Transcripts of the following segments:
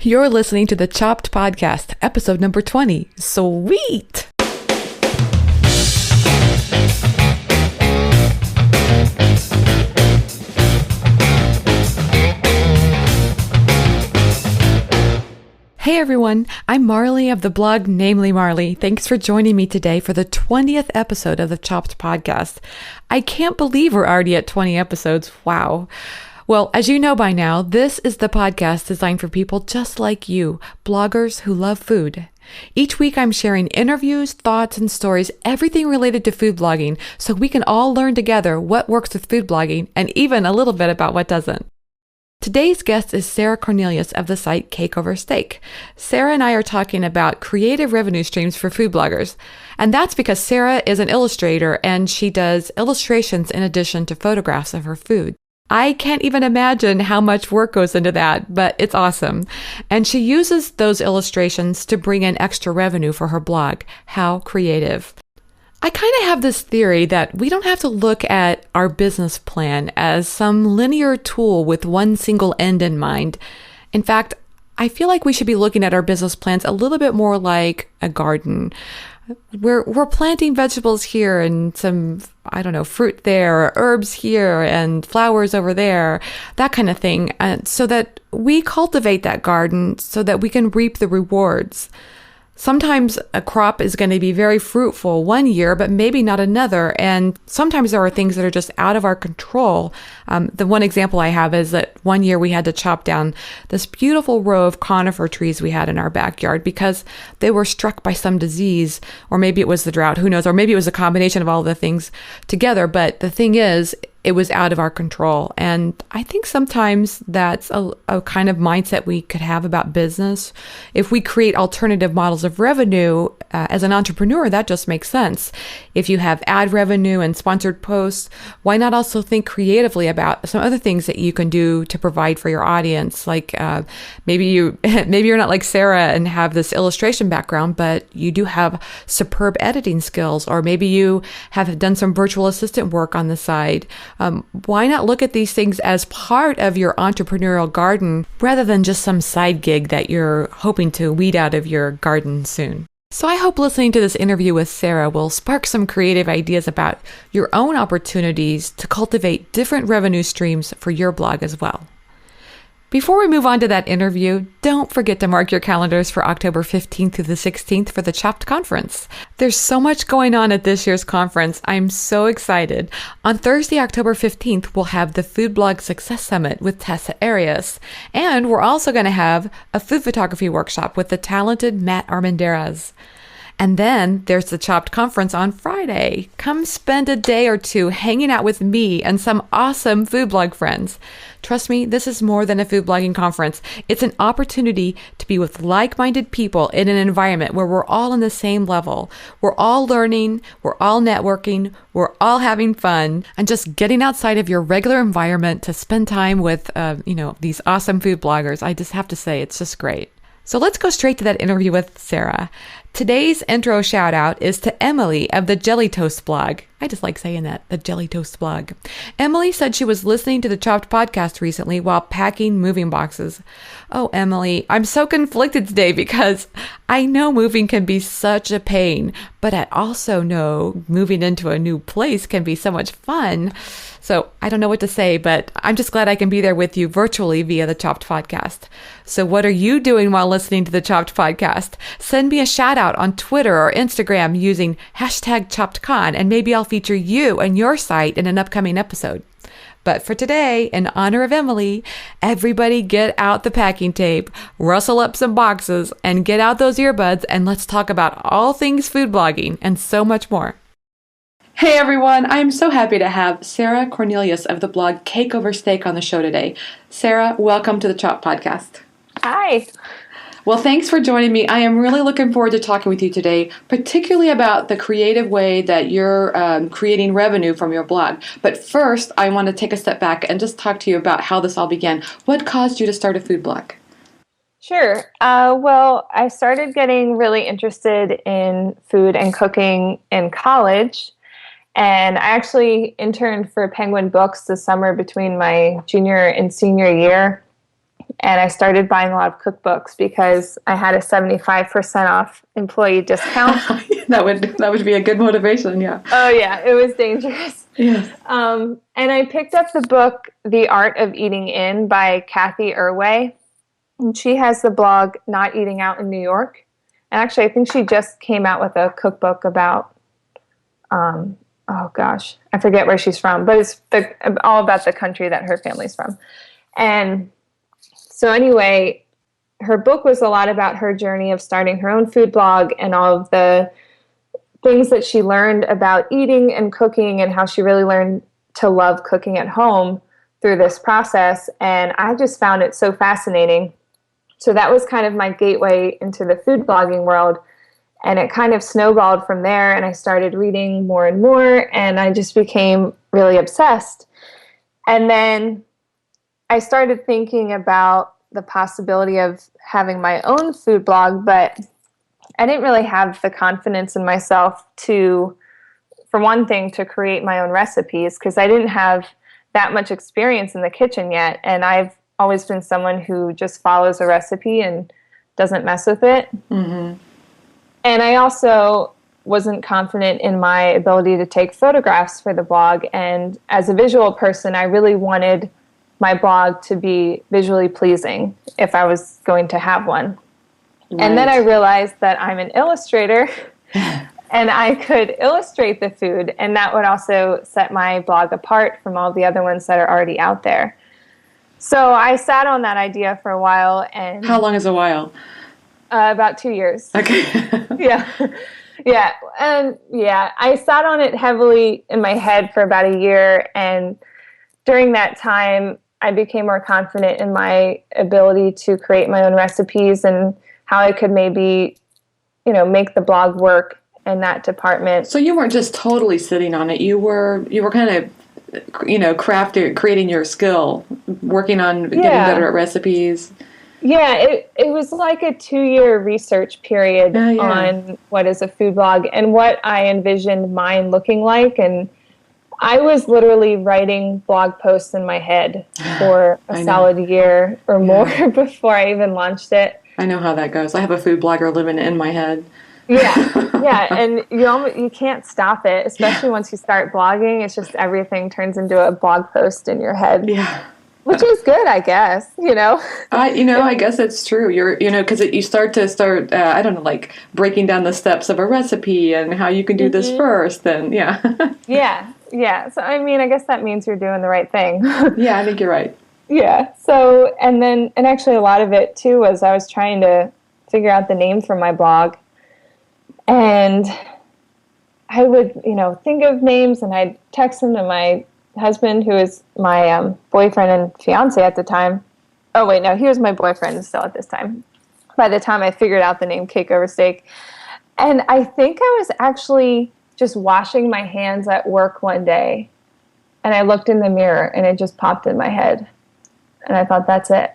You're listening to the Chopped Podcast, episode number 20. Sweet! Hey everyone, I'm Marley of the blog Namely Marley. Thanks for joining me today for the 20th episode of the Chopped Podcast. I can't believe we're already at 20 episodes. Wow. Well, as you know by now, this is the podcast designed for people just like you, bloggers who love food. Each week I'm sharing interviews, thoughts, and stories, everything related to food blogging, so we can all learn together what works with food blogging and even a little bit about what doesn't. Today's guest is Sara Corenlius of the site Cake Over Steak. Sara and I are talking about creative revenue streams for food bloggers. And that's because Sara is an illustrator and she does illustrations in addition to photographs of her food. I can't even imagine how much work goes into that, but it's awesome. And she uses those illustrations to bring in extra revenue for her blog. How creative. I kind of have this theory that we don't have to look at our business plan as some linear tool with one single end in mind. In fact, I feel like we should be looking at our business plans a little bit more like a garden. We're planting vegetables here and some, fruit there, or herbs here and flowers over there, that kind of thing, so that we cultivate that garden so that we can reap the rewards. Sometimes a crop is going to be very fruitful one year, but maybe not another. And sometimes there are things that are just out of our control. The one example I have is that one year we had to chop down this beautiful row of conifer trees we had in our backyard because they were struck by some disease, or maybe it was the drought, who knows, or maybe it was a combination of all the things together. But the thing is, it was out of our control. And I think sometimes that's a kind of mindset we could have about business. If we create alternative models of revenue, as an entrepreneur, that just makes sense. If you have ad revenue and sponsored posts, why not also think creatively about some other things that you can do to provide for your audience? Like maybe you're not like Sara and have this illustration background, but you do have superb editing skills, or maybe you have done some virtual assistant work on the side. Why not look at these things as part of your entrepreneurial garden rather than just some side gig that you're hoping to weed out of your garden soon? So I hope listening to this interview with Sara will spark some creative ideas about your own opportunities to cultivate different revenue streams for your blog as well. Before we move on to that interview, don't forget to mark your calendars for October 15th through the 16th for the Chopped Conference. There's so much going on at this year's conference. I'm so excited. On Thursday, October 15th, we'll have the Food Blog Success Summit with Tessa Arias. And we're also going to have a food photography workshop with the talented Matt Armendariz. And then there's the Chopped Conference on Friday. Come spend a day or two hanging out with me and some awesome food blog friends. Trust me, this is more than a food blogging conference. It's an opportunity to be with like-minded people in an environment where we're all on the same level. We're all learning, we're all networking, we're all having fun, and just getting outside of your regular environment to spend time with, these awesome food bloggers. I just have to say, it's just great. So let's go straight to that interview with Sara. Today's intro shout out is to Emily of the Jelly Toast blog. I just like saying that, the Jelly Toast blog. Emily said she was listening to the Chopped podcast recently while packing moving boxes. Oh, Emily, I'm so conflicted today because I know moving can be such a pain, but I also know moving into a new place can be so much fun. So I don't know what to say, but I'm just glad I can be there with you virtually via the Chopped podcast. So what are you doing while listening to the Chopped podcast? Send me a shout out on Twitter or Instagram using #ChoppedCon, and maybe I'll feature you and your site in an upcoming episode. But for today, in honor of Emily, everybody get out the packing tape, rustle up some boxes, and get out those earbuds, and let's talk about all things food blogging and so much more. Hey everyone, I'm so happy to have Sara Corenlius of the blog Cake Over Steak on the show today. Sara, welcome to the Chop Podcast. Hi. Well, thanks for joining me. I am really looking forward to talking with you today, particularly about the creative way that you're creating revenue from your blog. But first, I want to take a step back and just talk to you about how this all began. What caused you to start a food blog? Sure. Well, I started getting really interested in food and cooking in college. And I actually interned for Penguin Books the summer between my junior and senior year. And I started buying a lot of cookbooks because I had a 75% off employee discount. That would be a good motivation, yeah. Oh, yeah, it was dangerous. Yes. And I picked up the book, The Art of Eating In by Kathy Irway. And she has the blog Not Eating Out in New York. And actually, I think she just came out with a cookbook about, oh gosh, I forget where she's from, but it's all about the country that her family's from. And so anyway, her book was a lot about her journey of starting her own food blog and all of the things that she learned about eating and cooking and how she really learned to love cooking at home through this process. And I just found it so fascinating. So that was kind of my gateway into the food blogging world. And it kind of snowballed from there. And I started reading more and more. And I just became really obsessed. And then I started thinking about the possibility of having my own food blog, but I didn't really have the confidence in myself to, for one thing, to create my own recipes because I didn't have that much experience in the kitchen yet. And I've always been someone who just follows a recipe and doesn't mess with it. Mm-hmm. And I also wasn't confident in my ability to take photographs for the blog. And as a visual person, I really wanted my blog to be visually pleasing if I was going to have one. Right. And then I realized that I'm an illustrator and I could illustrate the food, and that would also set my blog apart from all the other ones that are already out there. So I sat on that idea for a while. And how long is a while? About 2 years. Okay. Yeah. Yeah. And yeah, I sat on it heavily in my head for about a year. And during that time, I became more confident in my ability to create my own recipes and how I could maybe, make the blog work in that department. So you weren't just totally sitting on it. You were kind of, creating your skill, working on getting better at recipes. Yeah, it was like a 2-year research period on what is a food blog and what I envisioned mine looking like. And I was literally writing blog posts in my head for a solid year or more before I even launched it. I know how that goes. I have a food blogger living in my head. Yeah, and you can't stop it, especially once you start blogging. It's just everything turns into a blog post in your head. Yeah. Which is good, I guess, I guess it's true. Because you start like breaking down the steps of a recipe and how you can do this first. And Yeah. So, I guess that means you're doing the right thing. Yeah, I think you're right. Yeah. So, and actually a lot of it too was I was trying to figure out the name for my blog. And I would, think of names and I'd text them to my husband, who is my boyfriend and fiance at the time. Oh, wait, no, he was my boyfriend still at this time. By the time I figured out the name Cake Over Steak. And I think I was actually just washing my hands at work one day. And I looked in the mirror and it just popped in my head. And I thought, that's it.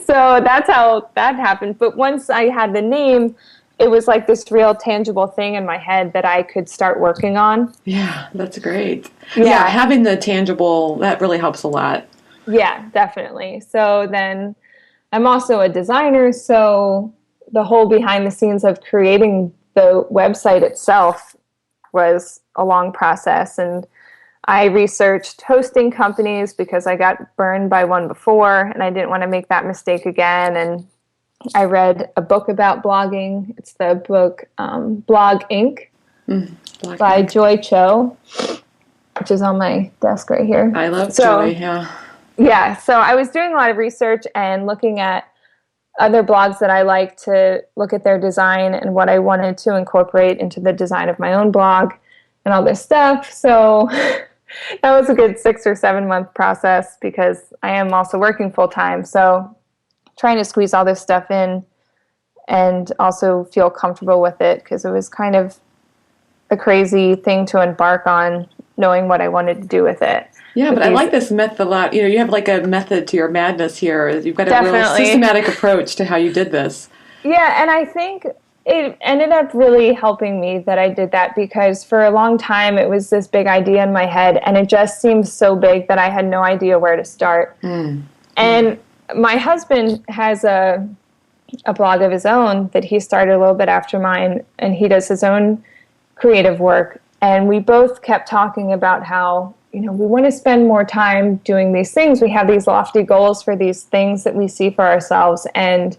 So that's how that happened. But once I had the name, it was like this real tangible thing in my head that I could start working on. Yeah, that's great. Yeah, having the tangible, that really helps a lot. Yeah, definitely. So then I'm also a designer, so the whole behind the scenes of creating the website itself was a long process. And I researched hosting companies because I got burned by one before and I didn't want to make that mistake again. And I read a book about blogging. It's the book Blog Inc. by Joy Cho, which is on my desk right here. I love Joy, yeah. Yeah, so I was doing a lot of research and looking at other blogs that I like to look at their design and what I wanted to incorporate into the design of my own blog and all this stuff. So that was a good 6 or 7 month process because I am also working full time. So trying to squeeze all this stuff in and also feel comfortable with it because it was kind of a crazy thing to embark on, knowing what I wanted to do with it. Yeah, but I like this method a lot. You have like a method to your madness here. You've got a real systematic approach to how you did this. Yeah, and I think it ended up really helping me that I did that because for a long time it was this big idea in my head and it just seemed so big that I had no idea where to start. And my husband has a blog of his own that he started a little bit after mine, and he does his own creative work. And we both kept talking about how, we want to spend more time doing these things. We have these lofty goals for these things that we see for ourselves. And,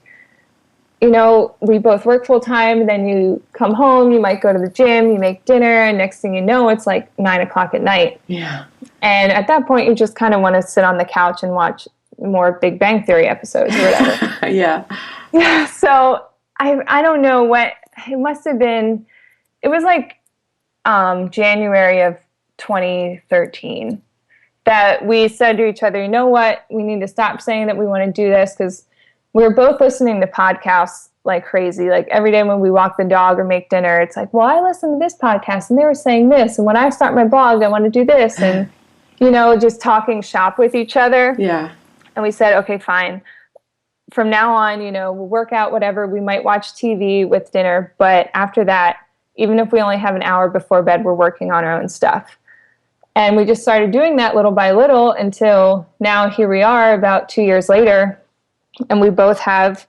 we both work full time. Then you come home, you might go to the gym, you make dinner, and next thing you know, it's like 9:00 at night. Yeah. And at that point, you just kind of want to sit on the couch and watch more Big Bang Theory episodes or whatever. Yeah. Yeah. So I don't know what it must have been. It was like January of 2013 that we said to each other, you know what, we need to stop saying that we want to do this, because we were both listening to podcasts like crazy. Like every day when we walk the dog or make dinner, it's like, well, I listened to this podcast and they were saying this, and when I start my blog, I want to do this, and just talking shop with each other. Yeah. And we said, okay, fine. From now on, we'll work out, whatever. We might watch TV with dinner, but after that, even if we only have an hour before bed, we're working on our own stuff. And we just started doing that little by little until now here we are about 2 years later, and we both have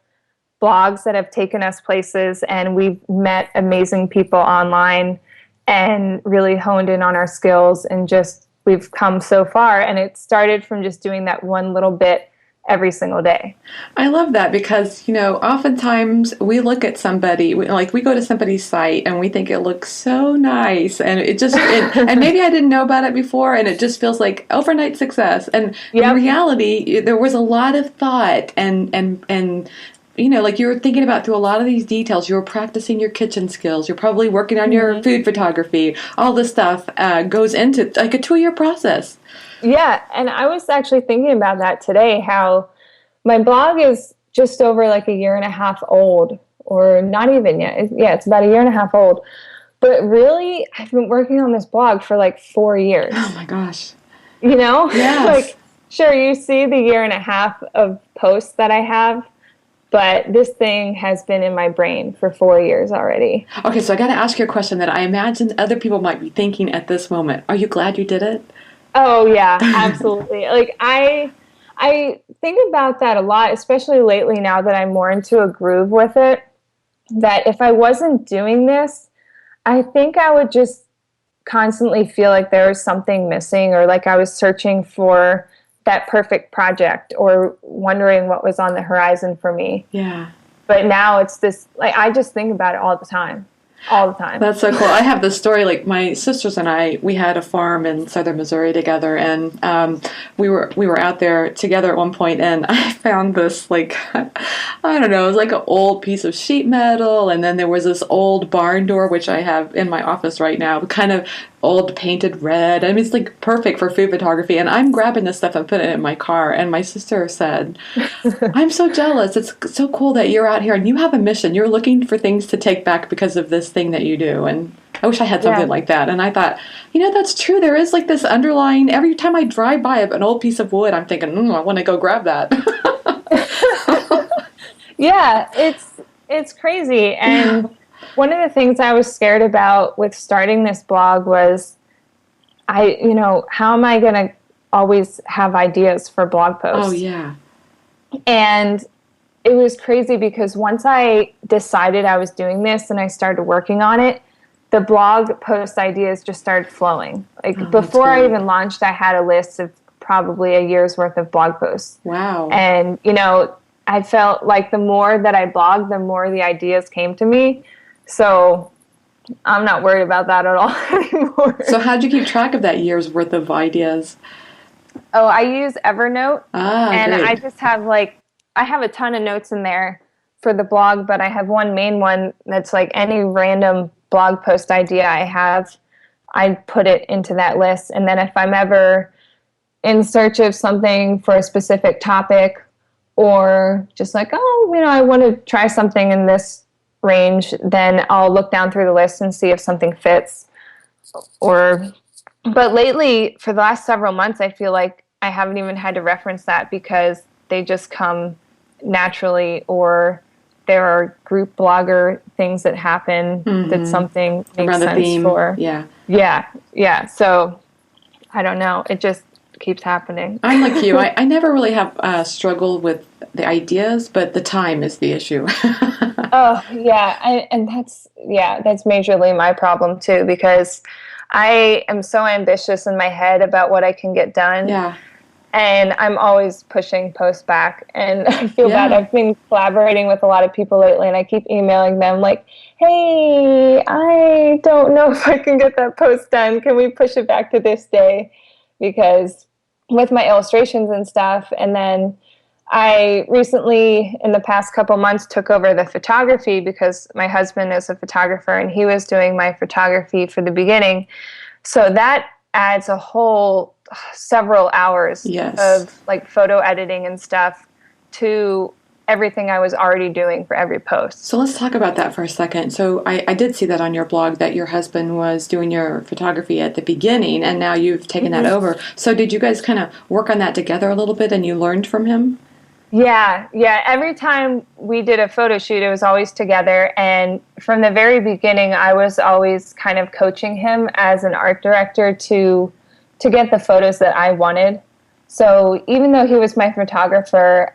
blogs that have taken us places, and we've met amazing people online and really honed in on our skills, and just we've come so far. And it started from just doing that one little bit every single day. I love that because, oftentimes we look at somebody, we go to somebody's site and we think it looks so nice, and and maybe I didn't know about it before, and it just feels like overnight success. And in reality, there was a lot of thought and you were thinking about through a lot of these details. You were practicing your kitchen skills. You're probably working on your food photography. All this stuff goes into like a 2-year process. Yeah, and I was actually thinking about that today, how my blog is just over like a year and a half old, or not even yet. Yeah, it's about a year and a half old. But really, I've been working on this blog for like 4 years. Oh my gosh. Yes. Like, sure, you see the year and a half of posts that I have, but this thing has been in my brain for 4 years already. Okay, so I got to ask you a question that I imagine other people might be thinking at this moment. Are you glad you did it? Oh, yeah, absolutely. Like, I think about that a lot, especially lately now that I'm more into a groove with it, that if I wasn't doing this, I think I would just constantly feel like there was something missing, or like I was searching for that perfect project or wondering what was on the horizon for me. Yeah. But now it's this, like, I just think about it all the time. All the time. That's so cool. I have this story, like my sisters and I, we had a farm in southern Missouri together, and we were out there together at one point, and I found this, like, I don't know, it was like an old piece of sheet metal, and then there was this old barn door, which I have in my office right now, kind of old painted red. I mean, it's like perfect for food photography, and I'm grabbing this stuff and putting it in my car, and my sister said, I'm so jealous. It's so cool that you're out here and you have a mission. You're looking for things to take back because of this thing that you do, and I wish I had something like that. And I thought, that's true. There is like this underlying, every time I drive by an old piece of wood, I'm thinking, I want to go grab that. Yeah, it's crazy. And one of the things I was scared about with starting this blog was, how am I going to always have ideas for blog posts? Oh, yeah. And it was crazy because once I decided I was doing this and I started working on it, the blog post ideas just started flowing. Like before I even launched, I had a list of probably a year's worth of blog posts. Wow. And, I felt like the more that I blogged, the more the ideas came to me. So I'm not worried about that at all anymore. So how'd you keep track of that year's worth of ideas? Oh, I use Evernote. And great. I just have I have a ton of notes in there for the blog, but I have one main one that's like any random blog post idea I have, I put it into that list. And then if I'm ever in search of something for a specific topic, or just like, I want to try something in this range, then I'll look down through the list and see if something fits. But lately, for the last several months, I feel like I haven't even had to reference that because they just come naturally, or there are group blogger things that happen that something makes around the sense theme. for. Yeah. Yeah. So I don't know. It just keeps happening. I'm like you. I never really have struggled with the ideas, but the time is the issue. Oh, yeah. And that's majorly my problem too, because I am so ambitious in my head about what I can get done. Yeah. And I'm always pushing posts back. And I feel bad. Yeah. I've been collaborating with a lot of people lately, and I keep emailing them like, hey, I don't know if I can get that post done. Can we push it back to this day? Because with my illustrations and stuff, and then I recently, in the past couple months, took over the photography because my husband is a photographer and he was doing my photography for the beginning. So that adds a whole several hours of like photo editing and stuff to everything I was already doing for every post. So let's talk about that for a second. So I did see that on your blog that your husband was doing your photography at the beginning and now you've taken that over. So did you guys kind of work on that together a little bit and you learned from him? Yeah. Every time we did a photo shoot, it was always together. And from the very beginning, I was always kind of coaching him as an art director to get the photos that I wanted. So even though he was my photographer,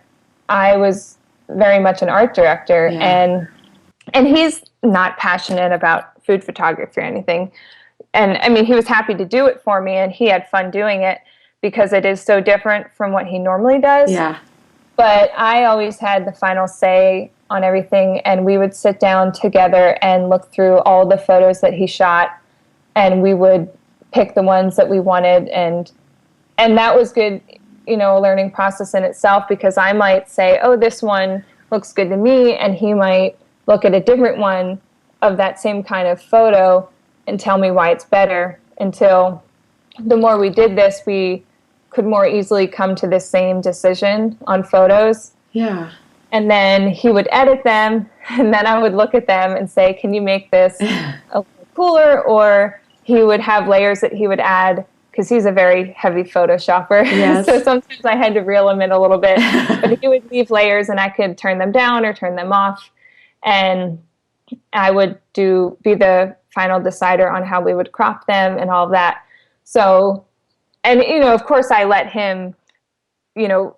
I was very much an art director. Yeah. And he's not passionate about food photography or anything. And I mean, he was happy to do it for me and he had fun doing it because it is so different from what he normally does. Yeah. But I always had the final say on everything, and we would sit down together and look through all the photos that he shot, and we would pick the ones that we wanted, and that was good, a learning process in itself, because I might say, oh, this one looks good to me, and he might look at a different one of that same kind of photo and tell me why it's better, until the more we did this, we could more easily come to the same decision on photos. Yeah. And then he would edit them, and then I would look at them and say, can you make this a little cooler? Or he would have layers that he would add, because he's a very heavy Photoshopper. Yes. So sometimes I had to reel him in a little bit. But he would leave layers, and I could turn them down or turn them off. And I would be the final decider on how we would crop them and all of that. So, and, of course, I let him, utilize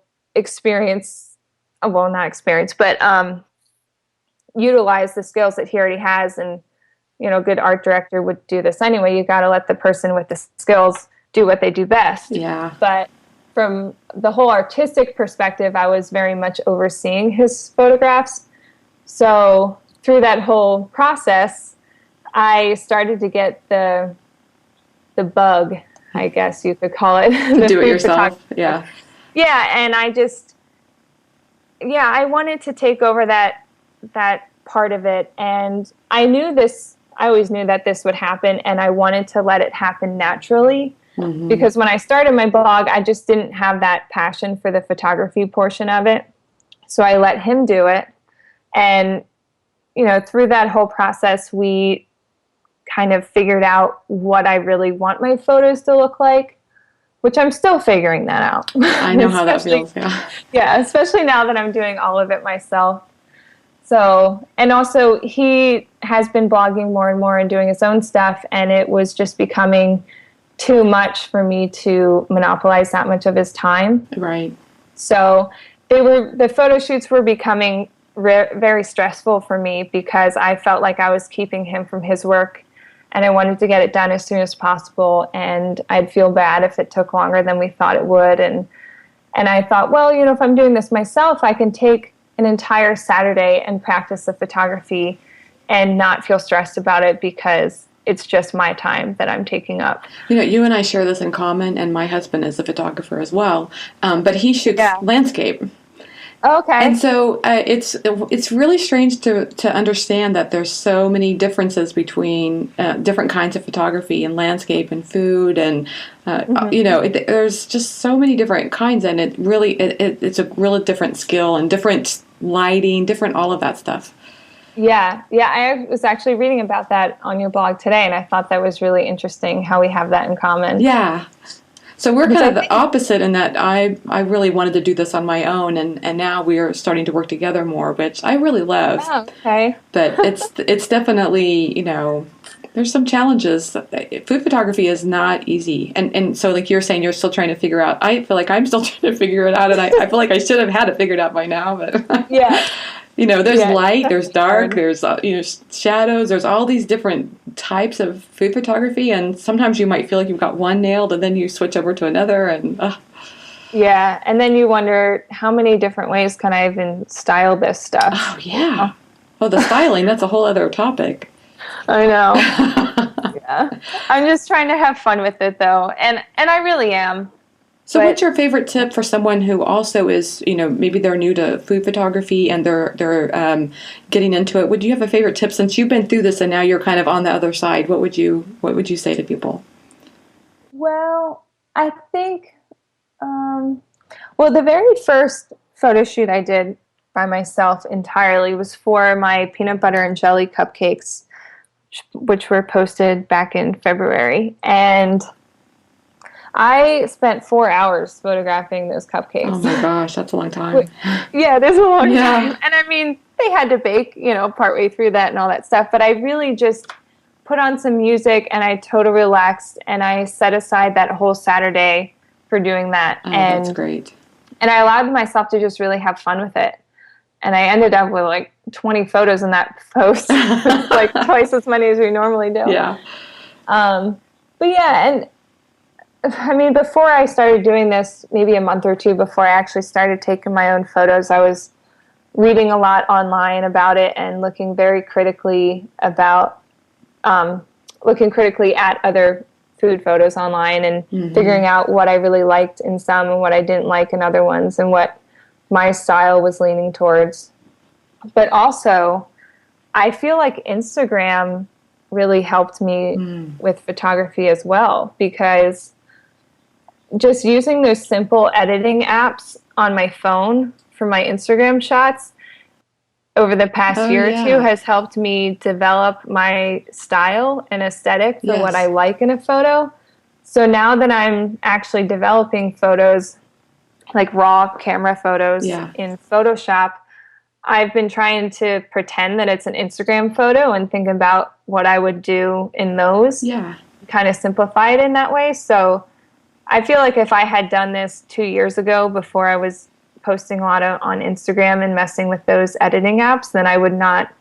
the skills that he already has. And, a good art director would do this anyway. You got to let the person with the skills do what they do best. Yeah. But from the whole artistic perspective, I was very much overseeing his photographs. So through that whole process, I started to get the bug, I guess you could call it. To do it yourself. Yeah. Yeah. And I wanted to take over that part of it. And I always knew that this would happen, and I wanted to let it happen naturally. Mm-hmm. Because when I started my blog, I just didn't have that passion for the photography portion of it. So I let him do it. And, through that whole process, we kind of figured out what I really want my photos to look like, which I'm still figuring that out. I know how that feels, yeah. Yeah, especially now that I'm doing all of it myself. So, and also he has been blogging more and more and doing his own stuff, and it was just becoming too much for me to monopolize that much of his time. Right. So the photo shoots were becoming very stressful for me, because I felt like I was keeping him from his work, and I wanted to get it done as soon as possible, and I'd feel bad if it took longer than we thought it would. And I thought, well, if I'm doing this myself, I can take an entire Saturday and practice the photography and not feel stressed about it, because it's just my time that I'm taking up. You and I share this in common, and my husband is a photographer as well, but he shoots landscape. Okay. And so it's really strange to understand that there's so many differences between different kinds of photography and landscape and food, and there's just so many different kinds, and it's a really different skill and different lighting, different all of that stuff. Yeah. I was actually reading about that on your blog today, and I thought that was really interesting how we have that in common. Yeah. So we're kind of the opposite in that I really wanted to do this on my own, and now we are starting to work together more, which I really love. Oh, okay. But it's definitely, There's some challenges. Food photography is not easy. And so like you're saying, you're still trying to figure out. I feel like I'm still trying to figure it out. And I feel like I should have had it figured out by now. But Yeah. There's light, there's dark, there's, shadows. There's all these different types of food photography. And sometimes you might feel like you've got one nailed and then you switch over to another. And yeah. And then you wonder, how many different ways can I even style this stuff? Oh, yeah. Oh, the styling, that's a whole other topic. I know. Yeah. I'm just trying to have fun with it, though. And I really am. So what's your favorite tip for someone who also is, maybe they're new to food photography and they're getting into it? Would you have a favorite tip since you've been through this and now you're kind of on the other side? What would you say to people? Well, I think, the very first photo shoot I did by myself entirely was for my peanut butter and jelly cupcakes, which were posted back in February. And I spent 4 hours photographing those cupcakes. Oh my gosh, that's a long time. Yeah, there's a long time. And I mean, they had to bake, partway through that and all that stuff. But I really just put on some music and I totally relaxed and I set aside that whole Saturday for doing that. Oh, that's great. And I allowed myself to just really have fun with it. And I ended up with like 20 photos in that post, like twice as many as we normally do. Yeah. But yeah, and I mean, before I started doing this, maybe a month or two before I actually started taking my own photos, I was reading a lot online about it and looking very critically about, looking critically at other food photos online and figuring out what I really liked in some and what I didn't like in other ones and what my style was leaning towards. But also, I feel like Instagram really helped me with photography as well, because just using those simple editing apps on my phone for my Instagram shots over the past year or two has helped me develop my style and aesthetic for what I like in a photo. So now that I'm actually developing photos, like raw camera photos in Photoshop, I've been trying to pretend that it's an Instagram photo and think about what I would do in those. Yeah. Kind of simplify it in that way. So I feel like if I had done this 2 years ago before I was posting a lot on Instagram and messing with those editing apps, then I would not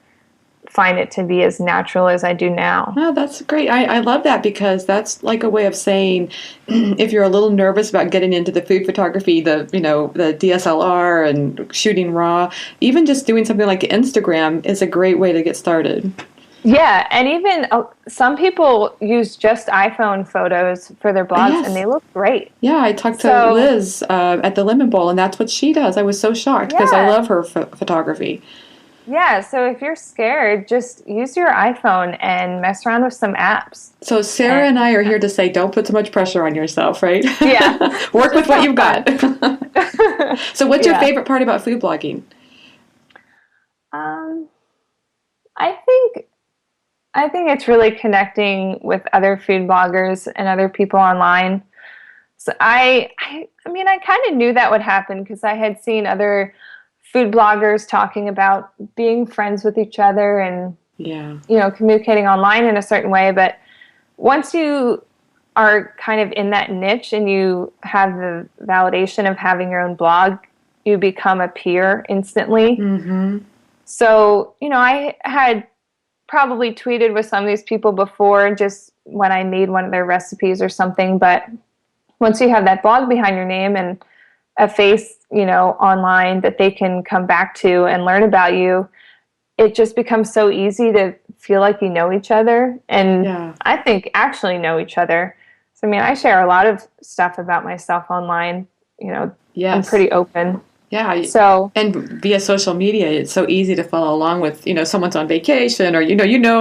find it to be as natural as I do now. Oh, that's great. I love that, because that's like a way of saying if you're a little nervous about getting into the food photography, the DSLR and shooting raw, even just doing something like Instagram is a great way to get started. Yeah, and even some people use just iPhone photos for their blogs, and they look great. Yeah, I talked to Liz at the Lemon Bowl, and that's what she does. I was so shocked because I love her photography. Yeah, so if you're scared, just use your iPhone and mess around with some apps. So Sarah and I are here to say, don't put so much pressure on yourself, right? Yeah. Work with what you've got. So what's your favorite part about food blogging? I think it's really connecting with other food bloggers and other people online. So I mean, I kind of knew that would happen because I had seen other food bloggers talking about being friends with each other and, communicating online in a certain way. But once you are kind of in that niche and you have the validation of having your own blog, you become a peer instantly. Mm-hmm. So, I had probably tweeted with some of these people before, just when I made one of their recipes or something. But once you have that blog behind your name and a face, online that they can come back to and learn about you, it just becomes so easy to feel like you know each other. And I think actually know each other. So, I mean, I share a lot of stuff about myself online, I'm pretty open. Yeah. So, and via social media, it's so easy to follow along with, someone's on vacation or,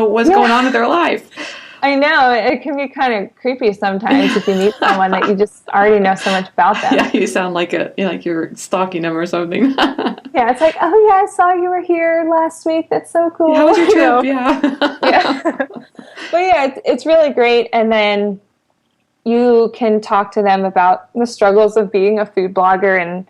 what's going on in their life. I know. It can be kind of creepy sometimes if you meet someone that you just already know so much about them. Yeah, you sound like like you're stalking them or something. Yeah, it's like, oh yeah, I saw you were here last week. That's so cool. How was your trip? Yeah. Yeah. But yeah, it's really great. And then you can talk to them about the struggles of being a food blogger. And,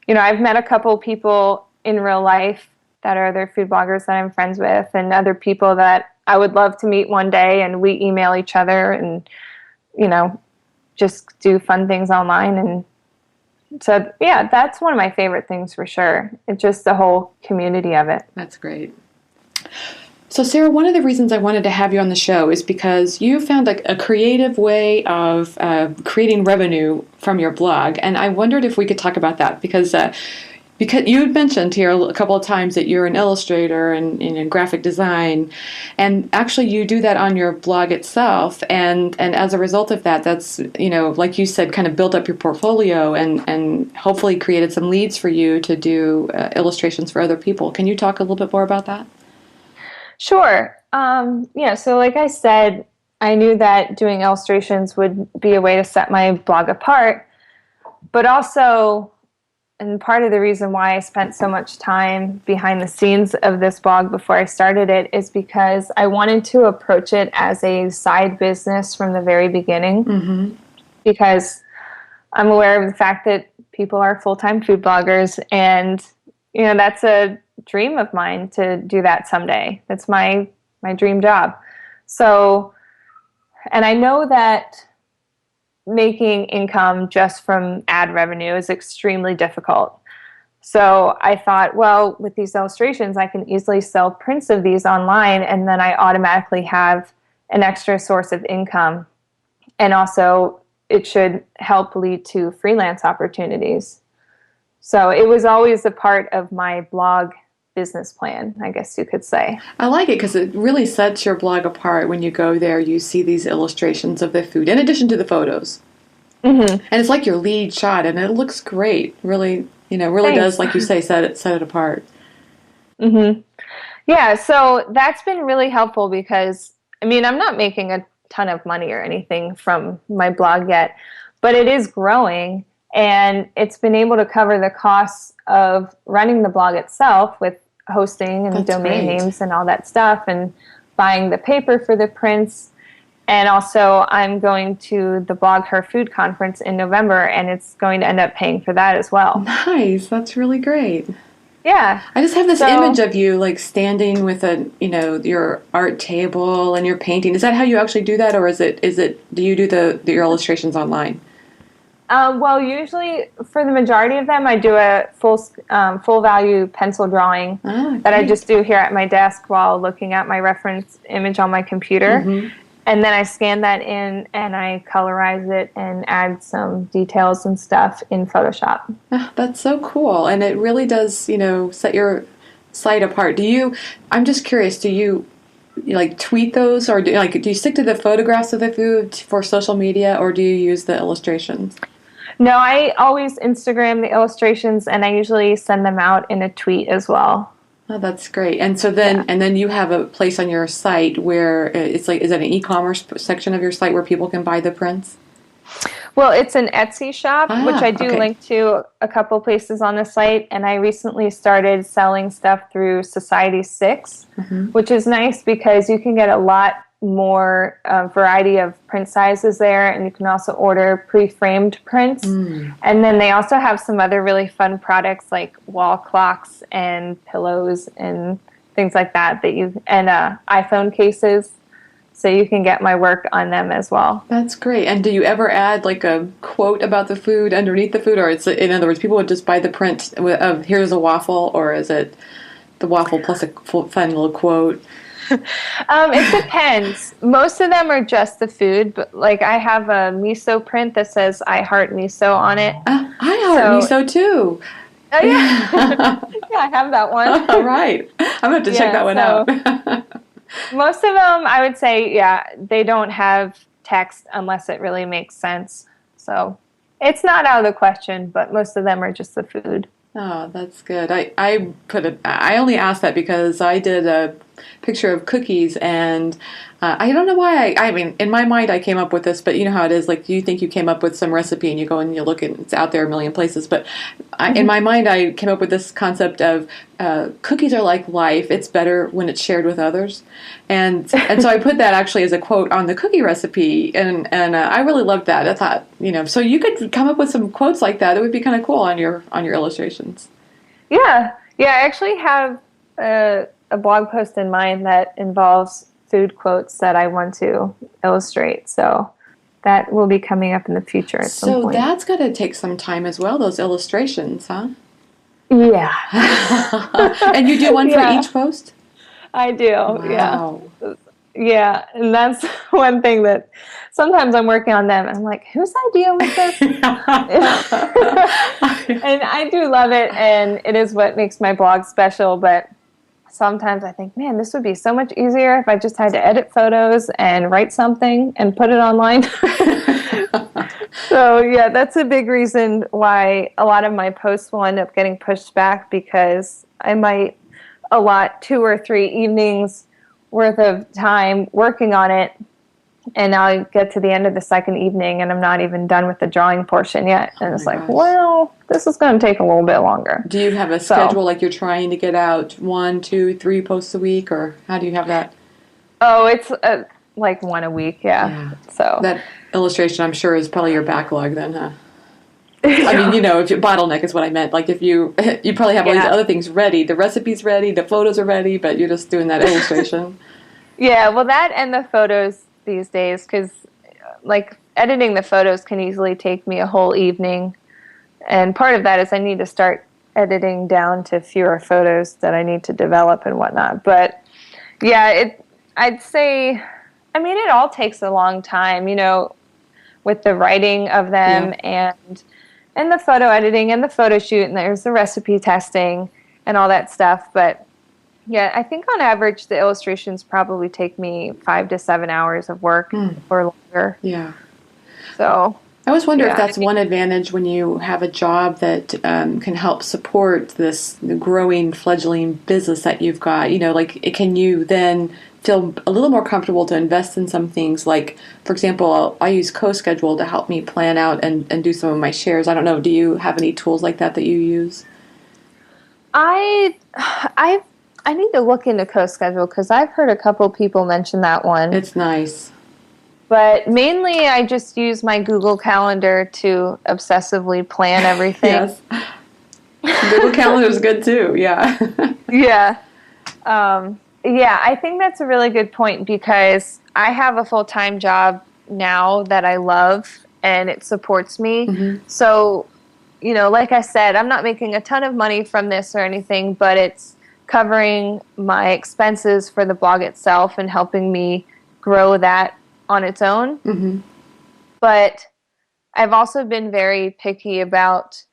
I've met a couple people in real life that are other food bloggers that I'm friends with, and other people that I would love to meet one day, and we email each other and, just do fun things online. And so, yeah, that's one of my favorite things for sure. It's just the whole community of it. That's great. So, Sara, one of the reasons I wanted to have you on the show is because you found a creative way of creating revenue from your blog, and I wondered if we could talk about that because you had mentioned here a couple of times that you're an illustrator and in graphic design, and actually you do that on your blog itself, and as a result of that, that's, like you said, kind of built up your portfolio and hopefully created some leads for you to do illustrations for other people. Can you talk a little bit more about that? Sure. So like I said, I knew that doing illustrations would be a way to set my blog apart, but also, and part of the reason why I spent so much time behind the scenes of this blog before I started it is because I wanted to approach it as a side business from the very beginning, mm-hmm. because I'm aware of the fact that people are full-time food bloggers, and that's a dream of mine to do that someday. That's my dream job. So, and I know that making income just from ad revenue is extremely difficult. So I thought, well, with these illustrations, I can easily sell prints of these online, and then I automatically have an extra source of income. And also, it should help lead to freelance opportunities. So it was always a part of my blog business plan, I guess you could say. I like it because it really sets your blog apart. When you go there, you see these illustrations of the food in addition to the photos. Mm-hmm. And it's like your lead shot, and it looks great. Really, really does, like you say, set it apart. Mm-hmm. Yeah, so that's been really helpful because, I'm not making a ton of money or anything from my blog yet, but it is growing, and it's been able to cover the costs of running the blog itself with hosting and domain names and all that stuff, and buying the paper for the prints. And also, I'm going to the Blog Her Food conference in November, and it's going to end up paying for that as well. Nice. That's really great. Yeah. I just have this image of you like standing with your art table and you're painting. Is that how you actually do that, or do you do your illustrations online? Well, usually for the majority of them, I do a full value pencil drawing that I just do here at my desk while looking at my reference image on my computer. Mm-hmm. And then I scan that in and I colorize it and add some details and stuff in Photoshop. Oh, that's so cool. And it really does, set your site apart. I'm just curious, do you tweet those, or do you stick to the photographs of the food for social media, or do you use the illustrations? No, I always Instagram the illustrations, and I usually send them out in a tweet as well. Oh, that's great. And so then you have a place on your site where it's is it an e-commerce section of your site where people can buy the prints? Well, it's an Etsy shop, which I do link to a couple places on the site, and I recently started selling stuff through Society6, mm-hmm. which is nice because you can get a lot more variety of print sizes there, and you can also order pre-framed prints. And then they also have some other really fun products like wall clocks and pillows and things like that and iPhone cases, so you can get my work on them as well. That's great. And do you ever add a quote about the food underneath the food, or in other words, people would just buy the print of here's a waffle, or is it the waffle plus a fun little quote? It depends. Most of them are just the food, but I have a miso print that says "I heart miso" on it. I heart miso too. Oh yeah, yeah, I have that one. All right, I'm gonna have to check that one out. Most of them, I would say, they don't have text unless it really makes sense. So it's not out of the question, but most of them are just the food. Oh, that's good. I only asked that because I did a picture of cookies, and I don't know why. I mean, in my mind, I came up with this, but you know how it is. You think you came up with some recipe, and you go and you look, and it's out there a million places. But in my mind, I came up with this concept of cookies are like life. It's better when it's shared with others, and so I put that actually as a quote on the cookie recipe, and I really loved that. I thought, so you could come up with some quotes like that. It would be kind of cool on your illustrations. Yeah. I actually have a blog post in mind that involves food quotes that I want to illustrate. So that will be coming up in the future at some point. So that's got to take some time as well, those illustrations, huh? Yeah. And you do one for each post? I do, Wow. yeah. Yeah, and that's one thing that sometimes I'm working on them, and I'm like, whose idea was this? And I do love it, and it is what makes my blog special, but sometimes I think, man, this would be so much easier if I just had to edit photos and write something and put it online. So, yeah, that's a big reason why a lot of my posts will end up getting pushed back, because I might allot 2 or 3 evenings worth of time working on it, and I'll get to the end of the second evening and I'm not even done with the drawing portion yet. And it's like, well, this is going to take a little bit longer. Do you have a schedule, like you're trying to get out 1, 2, 3 posts a week, or how do you have that? Oh, it's like 1 a week, yeah. So that illustration, I'm sure, is probably your backlog then, huh? I mean, you know, if your bottleneck is what I meant. Like if you probably have all these other things ready. The recipe's ready, the photos are ready, but you're just doing that illustration. Yeah, well, that and the photos these days, because like editing the photos can easily take me a whole evening. And part of that is I need to start editing down to fewer photos that I need to develop and whatnot. But yeah, I'd say, I mean, it all takes a long time, you know, with the writing of them and the photo editing and the photo shoot, and there's the recipe testing and all that stuff. But yeah, I think on average the illustrations probably take me 5 to 7 hours of work or longer. Yeah. So I always wonder if that's one advantage when you have a job that can help support this growing, fledgling business that you've got. You know, like, can you then feel a little more comfortable to invest in some things? Like, for example, I use CoSchedule to help me plan out and do some of my shares. I don't know. Do you have any tools like that you use? I need to look into CoSchedule, because I've heard a couple people mention that one. It's nice. But mainly I just use my Google Calendar to obsessively plan everything. Yes. Google Calendar is good too, yeah. Yeah. Yeah, I think that's a really good point, because I have a full-time job now that I love and it supports me. Mm-hmm. So, you know, like I said, I'm not making a ton of money from this or anything, but it's covering my expenses for the blog itself and helping me grow that on its own. Mm-hmm. But I've also been very picky about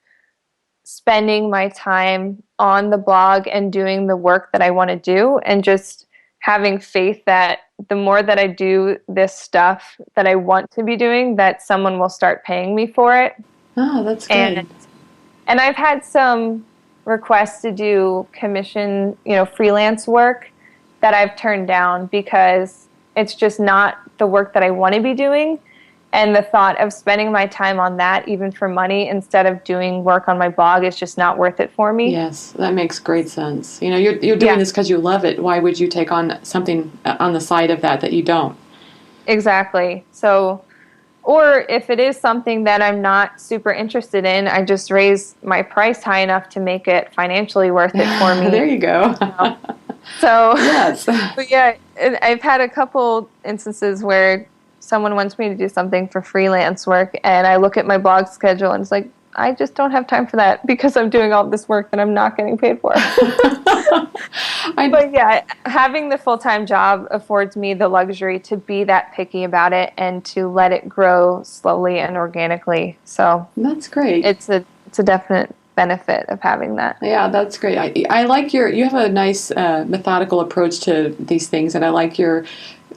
spending my time on the blog and doing the work that I want to do, and just having faith that the more that I do this stuff that I want to be doing, that someone will start paying me for it. Oh, that's good. And I've had some requests to do commission, you know, freelance work that I've turned down, because it's just not the work that I want to be doing. And the thought of spending my time on that, even for money, instead of doing work on my blog, is just not worth it for me. Yes, that makes great sense. You know, you're doing this because you love it. Why would you take on something on the side of that you don't? Exactly. So, or if it is something that I'm not super interested in, I just raise my price high enough to make it financially worth it for me. There you go. So, yes. But yeah, I've had a couple instances where someone wants me to do something for freelance work, and I look at my blog schedule and it's like, I just don't have time for that, because I'm doing all this work that I'm not getting paid for. But yeah, having the full-time job affords me the luxury to be that picky about it and to let it grow slowly and organically. So that's great. It's a definite benefit of having that. Yeah, that's great. I like you have a nice methodical approach to these things, and I like you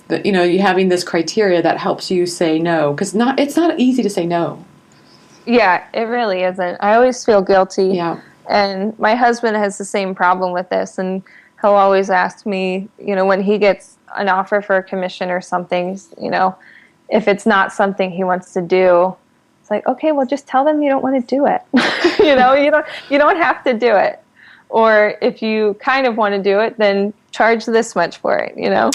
having this criteria that helps you say no, because it's not easy to say no. Yeah, it really isn't. I always feel guilty. Yeah. And my husband has the same problem with this, and he'll always ask me, you know, when he gets an offer for a commission or something, you know, if it's not something he wants to do, it's like, okay, well, just tell them you don't want to do it. You know, you don't have to do it. Or if you kind of want to do it, then charge this much for it, you know?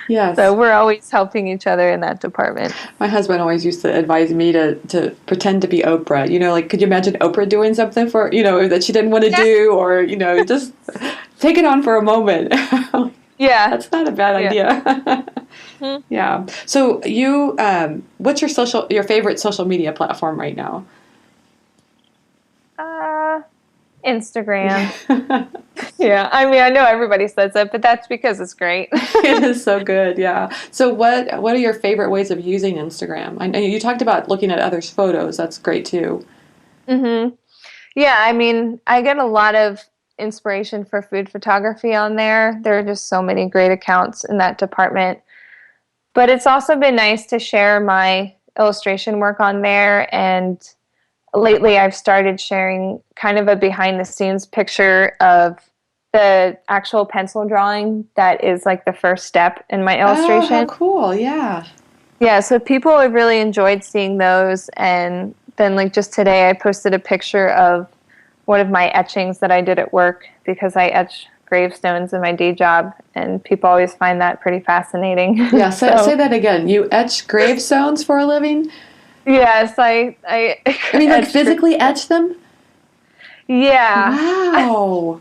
Yes. So we're always helping each other in that department. My husband always used to advise me to pretend to be Oprah. You know, like, could you imagine Oprah doing something for, you know, that she didn't want to do, or, you know, just take it on for a moment. Yeah. That's not a bad idea. Mhm. Yeah. So what's your favorite social media platform right now? Instagram. Yeah, I mean, I know everybody says it, but that's because it's great. It is so good, yeah. So what are your favorite ways of using Instagram? I know you talked about looking at others' photos. That's great too. hmm Yeah, I mean, I get a lot of inspiration for food photography on there. There are just so many great accounts in that department. But it's also been nice to share my illustration work on there. And lately, I've started sharing kind of a behind the scenes picture of the actual pencil drawing that is like the first step in my Oh, how illustration. cool. Yeah. Yeah, so people have really enjoyed seeing those. And then, like, just today, I posted a picture of one of my etchings that I did at work because I etch gravestones in my day job, and people always find that pretty fascinating. Yeah, say So, that again. You etch gravestones for a living? yes, I I mean, like etch. physically etch them? Yeah, Wow.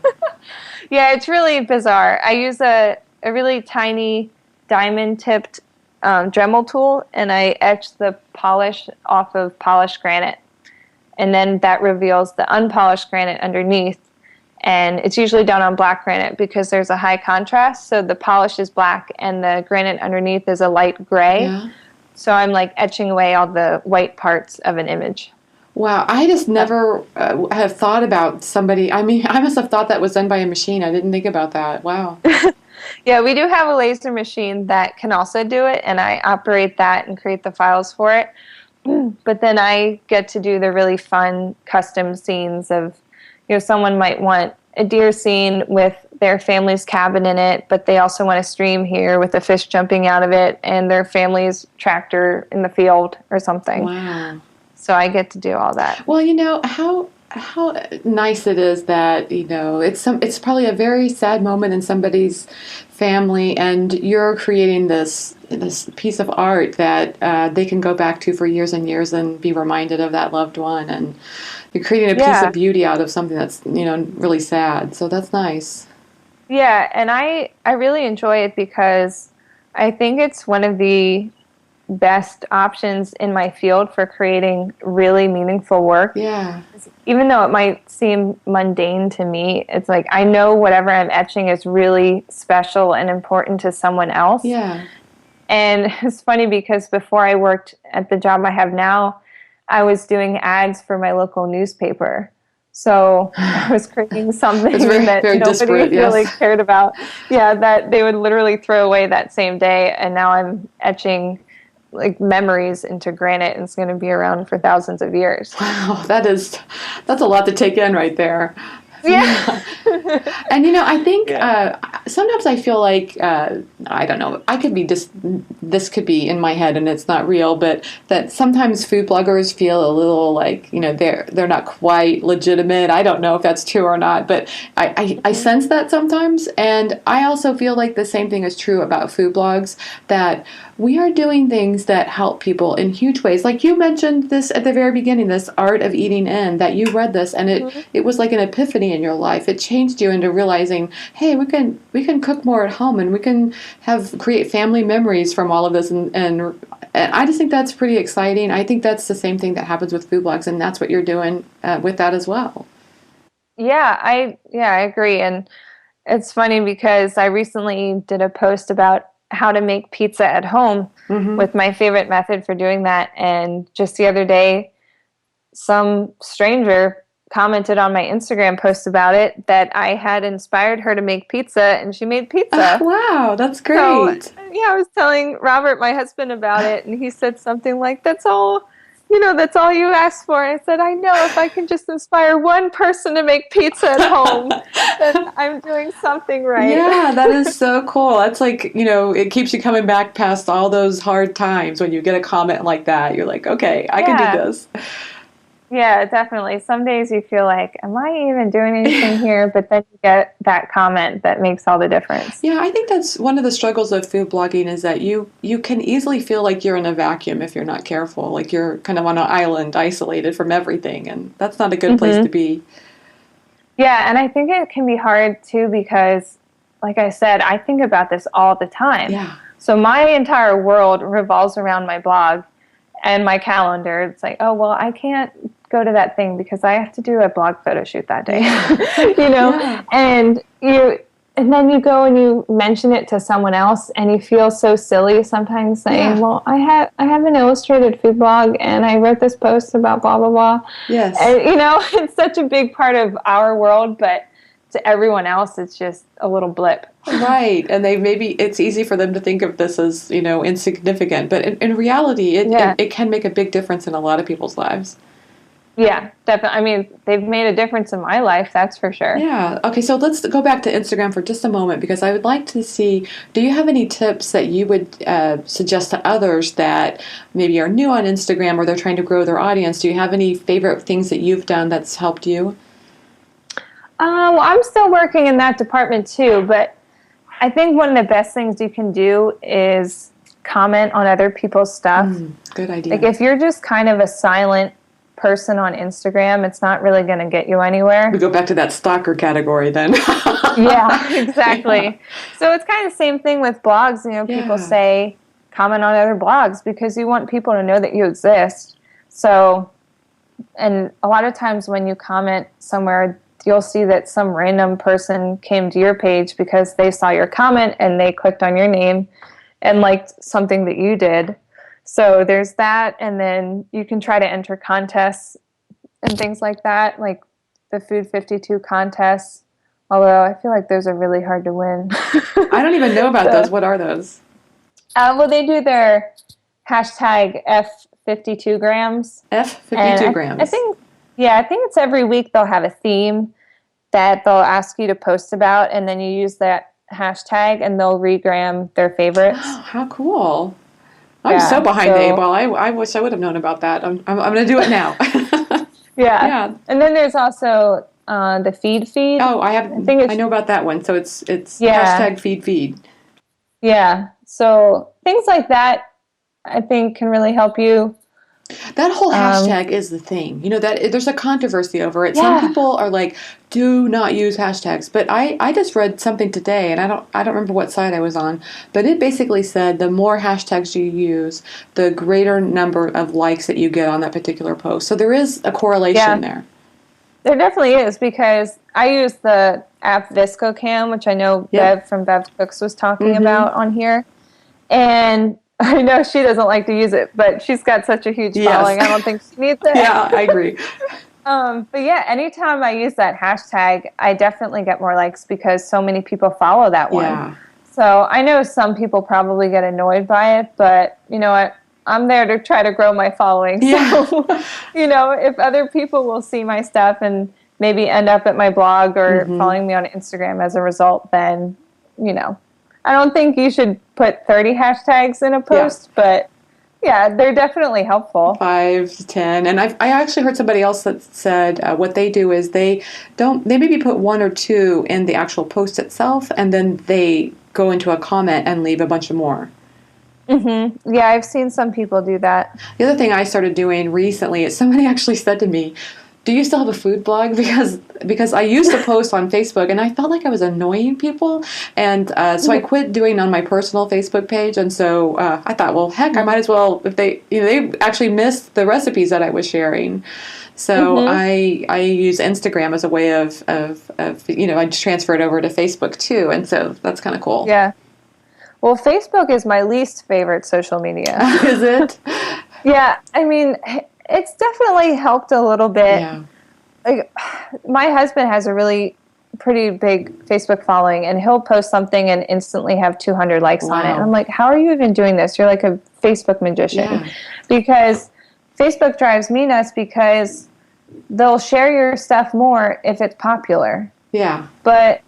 yeah, it's really bizarre. I use a really tiny diamond tipped Dremel tool, and I etch the polish off of polished granite. And then that reveals the unpolished granite underneath. And it's usually done on black granite because there's a high contrast. So the polish is black and the granite underneath is a light gray. Yeah. So I'm like etching away all the white parts of an image. Wow, I just never have thought about somebody. I mean, I must have thought that was done by a machine. I didn't think about that. Wow. Yeah, we do have a laser machine that can also do it, and I operate that and create the files for it. But then I get to do the really fun custom scenes of, someone might want a deer scene with their family's cabin in it, but they also want a stream here with a fish jumping out of it and their family's tractor in the field or something. Wow. So I get to do all that. Well, how nice it is that it's probably a very sad moment in somebody's family, and you're creating this piece of art that they can go back to for years and years and be reminded of that loved one, and you're creating a piece of beauty out of something that's really sad. So that's nice. Yeah, and I really enjoy it because I think it's one of the best options in my field for creating really meaningful work. Yeah. Even though it might seem mundane to me, it's like I know whatever I'm etching is really special and important to someone else. Yeah. And it's funny because before I worked at the job I have now, I was doing ads for my local newspaper. So I was creating something that very nobody disparate, yes. really cared about. Yeah, that they would literally throw away that same day. And now I'm etching like memories into granite, and it's going to be around for thousands of years. Wow, that's a lot to take in right there. Yeah. And I think sometimes I feel like I don't know. I could be this could be in my head and it's not real, but that sometimes food bloggers feel a little like they're not quite legitimate. I don't know if that's true or not, but I sense that sometimes, and I also feel like the same thing is true about food blogs, that we are doing things that help people in huge ways. Like you mentioned this at the very beginning, this art of eating in, that you read this and it was like an epiphany in your life. It changed you into realizing, hey, we can cook more at home, and we can create family memories from all of this, and I just think that's pretty exciting. I think that's the same thing that happens with food blogs, and that's what you're doing with that as well. Yeah, I agree. And it's funny because I recently did a post about how to make pizza at home with my favorite method for doing that. And just the other day, some stranger commented on my Instagram post about it, that I had inspired her to make pizza, and she made pizza. Wow, that's great. So, yeah, I was telling Robert, my husband, about it, and he said something like, that's all you asked for. And I said, I know, if I can just inspire one person to make pizza at home, then I'm doing something right. Yeah, that is so cool. That's like, it keeps you coming back past all those hard times when you get a comment like that. You're like, okay, I can do this. Yeah, definitely. Some days you feel like, am I even doing anything here? But then you get that comment that makes all the difference. Yeah, I think that's one of the struggles of food blogging, is that you can easily feel like you're in a vacuum if you're not careful. Like you're kind of on an island, isolated from everything, and that's not a good place to be. Yeah, and I think it can be hard too because, like I said, I think about this all the time. Yeah. So my entire world revolves around my blog and my calendar. It's like, oh, well, I can't go to that thing because I have to do a blog photo shoot that day. Yeah. And then you go and you mention it to someone else, and you feel so silly sometimes saying, well, I have an illustrated food blog, and I wrote this post about blah, blah, blah. Yes. And, it's such a big part of our world, but to everyone else, it's just a little blip. Right. And it's easy for them to think of this as, insignificant. But in reality, it can make a big difference in a lot of people's lives. Yeah, definitely. I mean, they've made a difference in my life, that's for sure. Yeah. Okay, so let's go back to Instagram for just a moment, because I would like to see, do you have any tips that you would suggest to others that maybe are new on Instagram or they're trying to grow their audience? Do you have any favorite things that you've done that's helped you? Well, I'm still working in that department too, but I think one of the best things you can do is comment on other people's stuff. Good idea. Like, if you're just kind of a silent person on Instagram, it's not really going to get you anywhere. We go back to that stalker category then. Yeah, exactly. Yeah. So it's kind of the same thing with blogs. People say comment on other blogs because you want people to know that you exist. So, and a lot of times when you comment somewhere, you'll see that some random person came to your page because they saw your comment and they clicked on your name and liked something that you did. So there's that, and then you can try to enter contests and things like that, like the Food 52 contests, although I feel like those are really hard to win. I don't even know about those. What are those? Well, they do their hashtag F52 grams. F52 grams. I think it's every week they'll have a theme that they'll ask you to post about, and then you use that hashtag, and they'll regram their favorites. Oh, how cool. I'm so behind the eight ball. I wish I would have known about that. I'm going to do it now. Yeah. And then there's also the feed. Oh, I know about that one. So it's hashtag feed. Yeah. So things like that, I think, can really help you. That whole hashtag is the thing. That there's a controversy over it. Some people are like, do not use hashtags. But I just read something today, and I don't remember what site I was on, but it basically said the more hashtags you use, the greater number of likes that you get on that particular post. So there is a correlation there. There definitely is, because I use the app ViscoCam, which I know Bev from Bev Cooks was talking about on here. And I know she doesn't like to use it, but she's got such a huge following. I don't think she needs it. Yeah, I agree. But yeah, anytime I use that hashtag, I definitely get more likes because so many people follow that one. Yeah. So I know some people probably get annoyed by it, but you know what? I'm there to try to grow my following. Yeah. So, if other people will see my stuff and maybe end up at my blog or following me on Instagram as a result, then, I don't think you should put 30 hashtags in a post, but yeah, they're definitely helpful. 5 to 10. And I actually heard somebody else that said what they do is they maybe put 1 or 2 in the actual post itself, and then they go into a comment and leave a bunch of more. Mm-hmm. Yeah, I've seen some people do that. The other thing I started doing recently is somebody actually said to me, do you still have a food blog? Because I used to post on Facebook, and I felt like I was annoying people, and so I quit doing on my personal Facebook page. And so I thought, well, heck, I might as well, if they actually missed the recipes that I was sharing. So I use Instagram as a way of I just transfer it over to Facebook too, and so that's kind of cool. Yeah. Well, Facebook is my least favorite social media. Is it? Yeah, I mean, it's definitely helped a little bit. Yeah. Like, my husband has a really pretty big Facebook following, and he'll post something and instantly have 200 likes on it. And I'm like, how are you even doing this? You're like a Facebook magician. Yeah. Because Facebook drives me nuts because they'll share your stuff more if it's popular. Yeah. But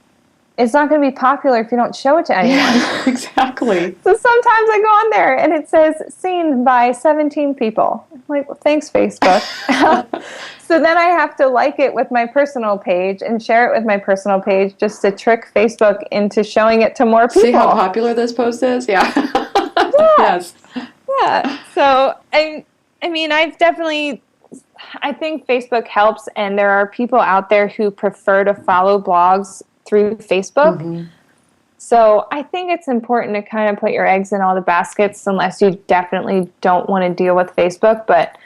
it's not going to be popular if you don't show it to anyone. Yeah, exactly. So sometimes I go on there and it says seen by 17 people. I'm like, well, thanks, Facebook. So then I have to like it with my personal page and share it with my personal page just to trick Facebook into showing it to more people. See how popular this post is? Yeah. Yes. Yeah. So, I mean, I think Facebook helps, and there are people out there who prefer to follow blogs through Facebook. So I think it's important to kind of put your eggs in all the baskets unless you definitely don't want to deal with Facebook. But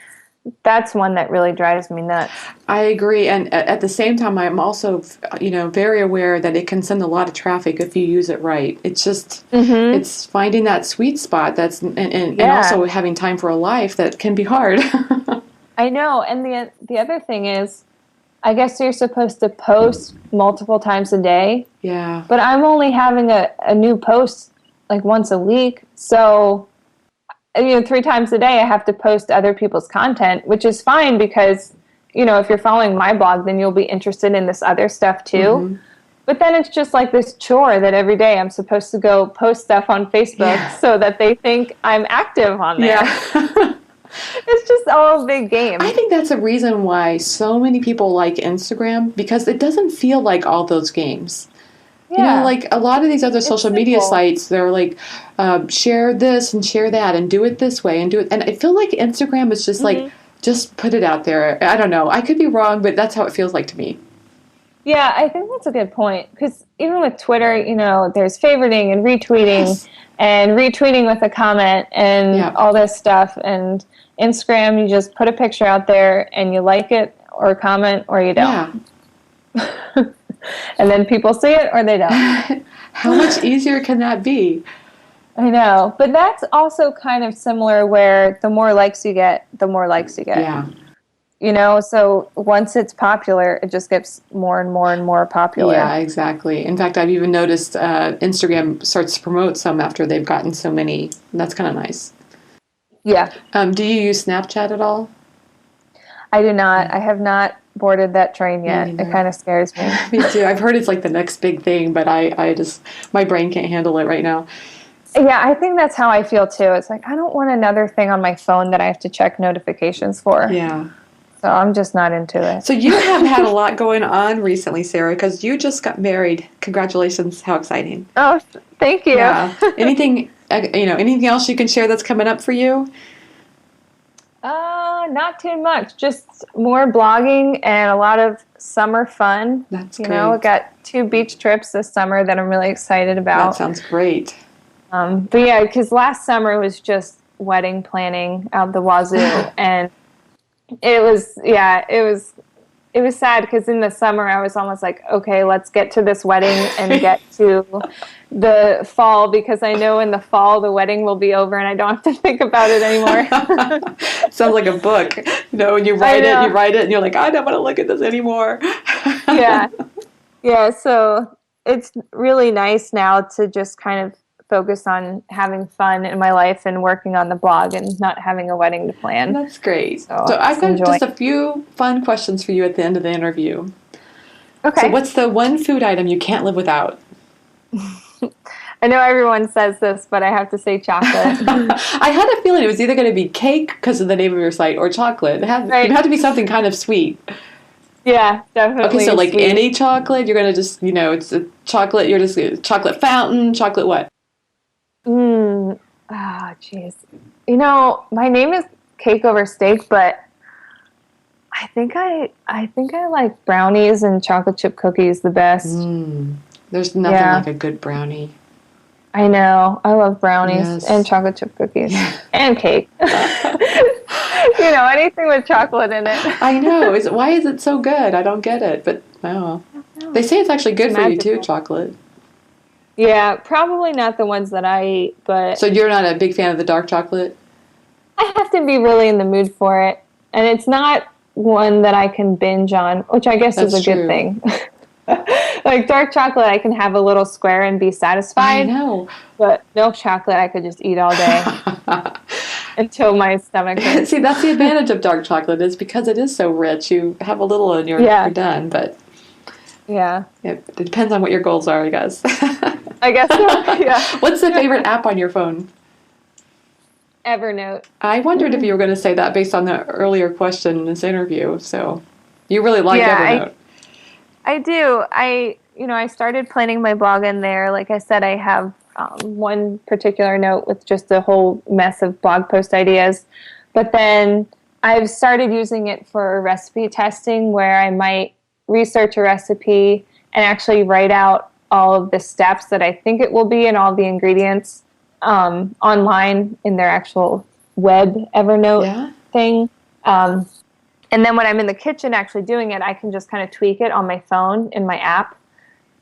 that's one that really drives me nuts. I agree. And at the same time, I'm also, very aware that it can send a lot of traffic if you use it right. It's just, it's finding that sweet spot and also having time for a life that can be hard. I know. And the other thing is, I guess you're supposed to post multiple times a day. Yeah. But I'm only having a new post like once a week. So, 3 times a day I have to post other people's content, which is fine because, if you're following my blog, then you'll be interested in this other stuff too. But then it's just like this chore that every day I'm supposed to go post stuff on Facebook so that they think I'm active on there. Yeah. It's just all a big game. I think that's a reason why so many people like Instagram, because it doesn't feel like all those games. Yeah. Like a lot of these other social media sites, they're like, share this and share that and do it this way and do it. And I feel like Instagram is just like, just put it out there. I don't know. I could be wrong, but that's how it feels like to me. Yeah, I think that's a good point. Because even with Twitter, there's favoriting and retweeting and retweeting with a comment and all this stuff. And Instagram, you just put a picture out there and you like it or comment or you don't. Yeah. And then people see it or they don't. How much easier can that be? I know. But that's also kind of similar where the more likes you get, the more likes you get. Yeah. So once it's popular, it just gets more and more and more popular. Yeah, exactly. In fact, I've even noticed Instagram starts to promote some after they've gotten so many. That's kind of nice. Yeah. Do you use Snapchat at all? I do not. I have not boarded that train yet. It kind of scares me. Me too. I've heard it's like the next big thing, but I just, my brain can't handle it right now. Yeah, I think that's how I feel too. It's like, I don't want another thing on my phone that I have to check notifications for. Yeah. So I'm just not into it. So you have had a lot going on recently, Sarah, because you just got married. Congratulations. How exciting. Oh, thank you. Yeah. Anything else you can share that's coming up for you? Not too much. Just more blogging and a lot of summer fun. That's great. I got 2 beach trips this summer that I'm really excited about. That sounds great. But yeah, because last summer was just wedding planning out the wazoo, and it was sad because in the summer I was almost like, okay, let's get to this wedding and get to the fall, because I know in the fall the wedding will be over and I don't have to think about it anymore. Sounds like a book. You write it, and you're like, I don't want to look at this anymore. Yeah. So it's really nice now to just kind of focus on having fun in my life and working on the blog and not having a wedding to plan. That's great. So I've got just a few fun questions for you at the end of the interview. Okay. So what's the one food item you can't live without? I know everyone says this, but I have to say chocolate. I had a feeling it was either going to be cake because of the name of your site or chocolate. It had to be something kind of sweet. Yeah, definitely. Okay, so like sweet. Any chocolate, you're going to just, it's a chocolate, you're just chocolate fountain, chocolate what? Oh, jeez. My name is Cake Over Steak, but I think I like brownies and chocolate chip cookies the best. There's nothing like a good brownie. I know. I love brownies and chocolate chip cookies and cake. Anything with chocolate in it. I know. Why is it so good? I don't get it. But, they say it's actually good for you too, chocolate. Yeah, probably not the ones that I eat, but... So you're not a big fan of the dark chocolate? I have to be really in the mood for it. And it's not one that I can binge on, which I guess is a good thing. Like dark chocolate, I can have a little square and be satisfied. I know. But milk chocolate, I could just eat all day until my stomach hurts. See, that's the advantage of dark chocolate, is because it is so rich. You have a little and you're done, but... Yeah. It depends on what your goals are, I guess. I guess so, yeah. What's the favorite app on your phone? Evernote. I wondered if you were going to say that based on the earlier question in this interview. So you really like Evernote. I do. I started planning my blog in there. Like I said, I have one particular note with just a whole mess of blog post ideas. But then I've started using it for recipe testing, where I might research a recipe and actually write out all of the steps that I think it will be and all the ingredients online in their actual web Evernote thing. And then when I'm in the kitchen actually doing it, I can just kind of tweak it on my phone in my app.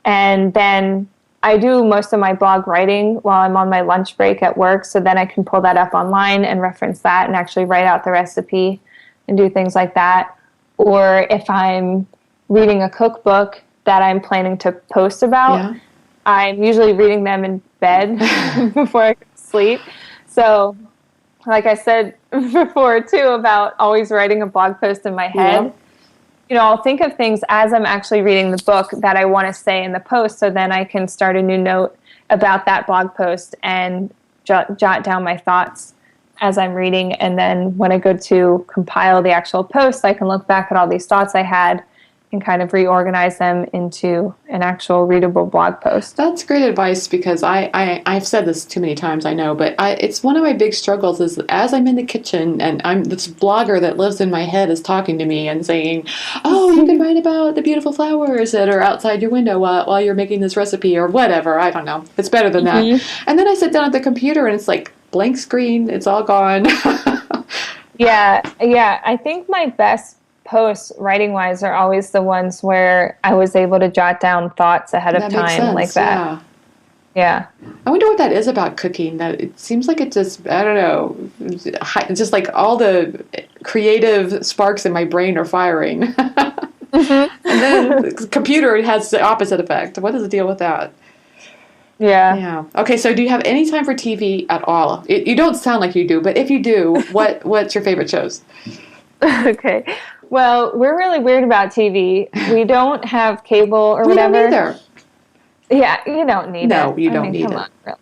And then I do most of my blog writing while I'm on my lunch break at work. So then I can pull that up online and reference that and actually write out the recipe and do things like that. Or if I'm reading a cookbook that I'm planning to post about, I'm usually reading them in bed before I go to sleep. So like I said before too about always writing a blog post in my head, I'll think of things as I'm actually reading the book that I want to say in the post, so then I can start a new note about that blog post and jot down my thoughts as I'm reading. And then when I go to compile the actual post, I can look back at all these thoughts I had and kind of reorganize them into an actual readable blog post. That's great advice, because I've said this too many times, I know, but it's one of my big struggles is as I'm in the kitchen and I'm this blogger that lives in my head is talking to me and saying, oh, you can write about the beautiful flowers that are outside your window while you're making this recipe or whatever. I don't know. It's better than that. And then I sit down at the computer and it's like blank screen. It's all gone. Yeah. I think my best posts writing wise are always the ones where I was able to jot down thoughts ahead of time like that. Yeah. I wonder what that is about cooking, that it seems like it just, I don't know, just like all the creative sparks in my brain are firing. And then the computer has the opposite effect. What is the deal with that? Yeah. Okay, so do you have any time for TV at all? You don't sound like you do, but if you do, what's your favorite shows? Okay. Well, we're really weird about TV. We don't have cable or whatever. We don't either. Yeah, you don't need it. No, you don't need it. Come on, really.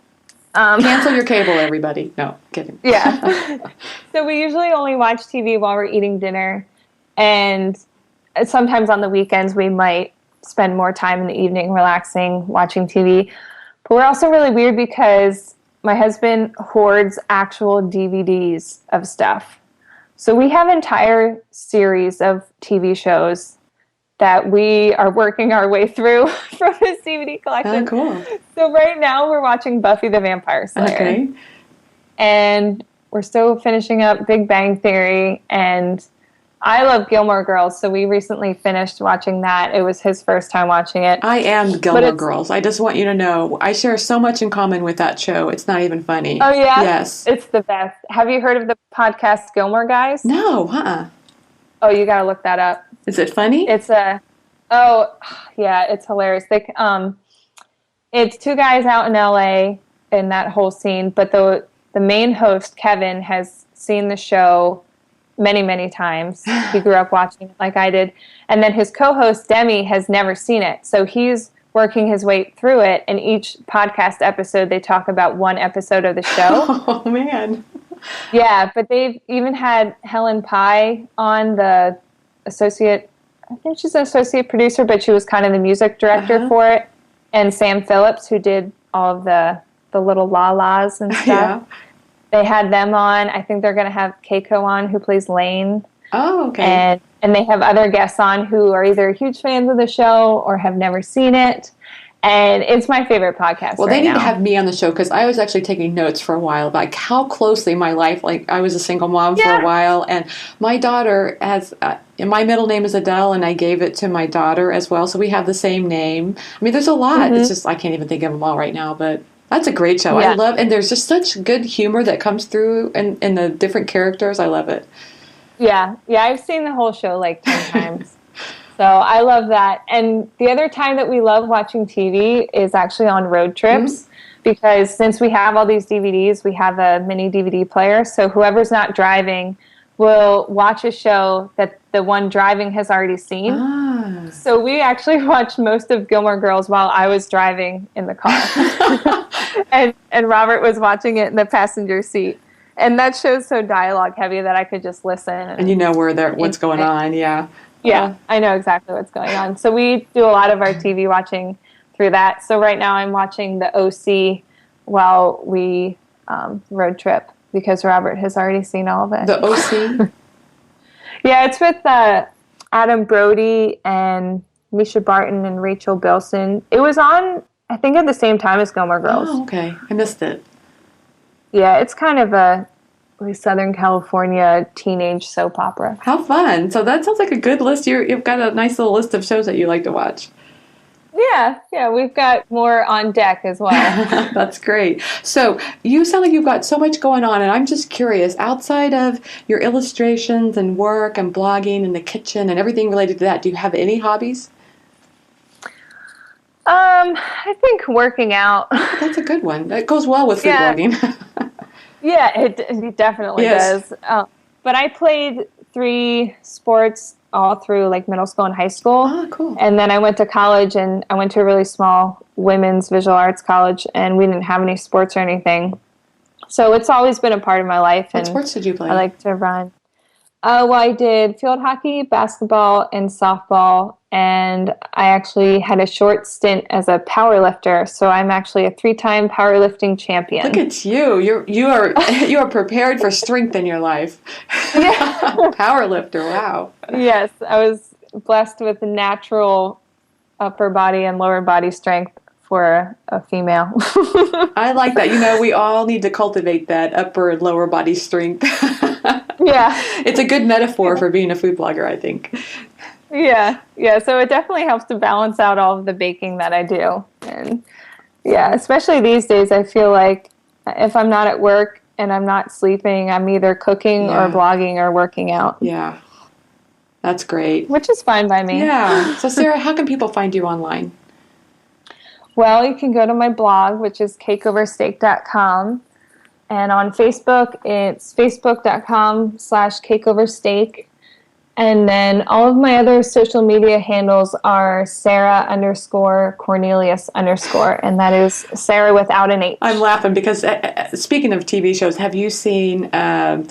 Cancel your cable, everybody. No, kidding. Yeah. So we usually only watch TV while we're eating dinner. And sometimes on the weekends we might spend more time in the evening relaxing, watching TV. But we're also really weird because my husband hoards actual DVDs of stuff. So we have entire series of TV shows that we are working our way through from this DVD collection. Oh, cool. So right now we're watching Buffy the Vampire Slayer. Okay. And we're still finishing up Big Bang Theory. And I love Gilmore Girls, so we recently finished watching that. It was his first time watching it. I am Gilmore Girls. I just want you to know, I share so much in common with that show. It's not even funny. Oh, yeah? Yes. It's the best. Have you heard of the podcast Gilmore Guys? No, Oh, you got to look that up. Is it funny? It's it's hilarious. It's two guys out in LA in that whole scene, but the main host, Kevin, has seen the show many, many times. He grew up watching it like I did. And then his co-host, Demi, has never seen it. So he's working his way through it. And each podcast episode, they talk about one episode of the show. Oh, man. Yeah, but they've even had Helen Pye on, I think she's an associate producer, but she was kind of the music director for it. And Sam Phillips, who did all of the little la-las and stuff. Yeah. They had them on. I think they're going to have Keiko on, who plays Lane. Oh, okay. And they have other guests on who are either huge fans of the show or have never seen it. And it's my favorite podcast. Well, they need to have me on the show, because I was actually taking notes for a while about how closely my life, like I was a single mom for a while, and my daughter has, my middle name is Adele, and I gave it to my daughter as well, so we have the same name. I mean, there's a lot. It's just, I can't even think of them all right now, but that's a great show. Yeah. I love, and there's just such good humor that comes through in the different characters. I love it. Yeah, I've seen the whole show like 10 times. So I love that. And the other time that we love watching TV is actually on road trips, because since we have all these DVDs, we have a mini DVD player. So whoever's not driving will watch a show that the one driving has already seen. So we actually watched most of Gilmore Girls while I was driving in the car. and Robert was watching it in the passenger seat. And that show's so dialogue heavy that I could just listen. And you know what's going on, yeah. Yeah, I know exactly what's going on. So we do a lot of our TV watching through that. So right now I'm watching the OC while we road trip, because Robert has already seen all of it. The OC? Yeah, it's with Adam Brody and Misha Barton and Rachel Bilson. It was on I think at the same time as Gilmore Girls. Oh, okay. I missed it. Yeah, it's kind of a Southern California teenage soap opera. How fun. So that sounds like a good list. You've got a nice little list of shows that you like to watch. Yeah, we've got more on deck as well. That's great. So you sound like you've got so much going on, and I'm just curious, outside of your illustrations and work and blogging and the kitchen and everything related to that, do you have any hobbies? I think working out. That's a good one. That goes well with food blogging. Yeah, it definitely does. But I played 3 sports all through like middle school and high school. Oh, cool. And then I went to college, and I went to a really small women's visual arts college, and we didn't have any sports or anything. So it's always been a part of my life. What sports did you play? I like to run. Well, I did field hockey, basketball, and softball, and I actually had a short stint as a power lifter. So I'm actually a 3-time powerlifting champion. Look at you! You are prepared for strength in your life. Yeah. Power lifter. Wow. Yes, I was blessed with natural upper body and lower body strength for a female. I like that. We all need to cultivate that upper and lower body strength. Yeah. It's a good metaphor for being a food blogger, I think. Yeah. So it definitely helps to balance out all of the baking that I do. And yeah, especially these days, I feel like if I'm not at work and I'm not sleeping, I'm either cooking or blogging or working out. Yeah. That's great. Which is fine by me. Yeah. So Sara, how can people find you online? Well, you can go to my blog, which is cakeoversteak.com. And on Facebook, it's facebook.com/cakeoversteak. And then all of my other social media handles are Sara_Cornelius_, and that is Sara without an H. I'm laughing because speaking of TV shows, have you seen, I'm